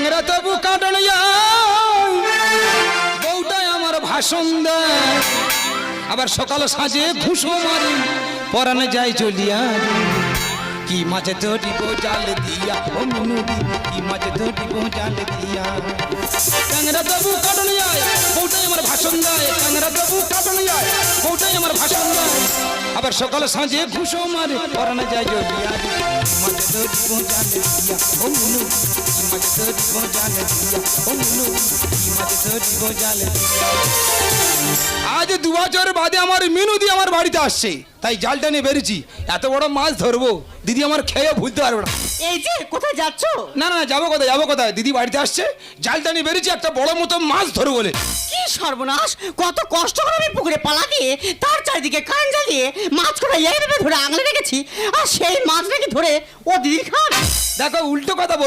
ট্যাংরা তবু কাটন বউটাই আমার ভাষণ দেয় আবার সকাল সাজে ঘুষো মারি পরানে যাই চলিয়া কি মাঝে ধরিব জাল দিয়া ও মিনুদি কি মাঝে ধরিব জাল দিয়া ট্যাংরা তবু কাটন বউটাই আমার ভাষণ দেয় ট্যাংরা তবু কাটন বউটাই আমার ভাষণ দেয় আবার সকাল সাজে ঘুষো মারি পরানে যাই চলিয়া মাঝে ধরিব জাল দিয়া ও মিনুদি কি মাঝে ধরিব জাল দিয়া ও মিনুদি কি মাঝে ধরিব জাল দিয়া আজ 2 বছর বাদে আমার মিনুদি আমার বাড়িতে আসছে তাই জালটা নিয়ে বেরিয়েছি এত বড় মাছ ধরবো দিদি আমার খেয়ে ভুলতে পারবে না এই যে কোথায় যাচ্ছ? না না যাবো কোথায় দিদি বাড়িতে আসছে জালটা নিয়ে বেরিয়েছি একটা বড় মতো মাছ ধরবো বলে কি সর্বনাশ, কত কষ্ট করে আমি পুকুরে পালা দিয়ে তার চারিদিকে কান জ্বালিয়ে মাছ করে এইভাবে ধরে আগলে রেখেছি আর সেই মাছ নাকি ধরে ও দিদি খান। দেখো উল্টো কথা বলুন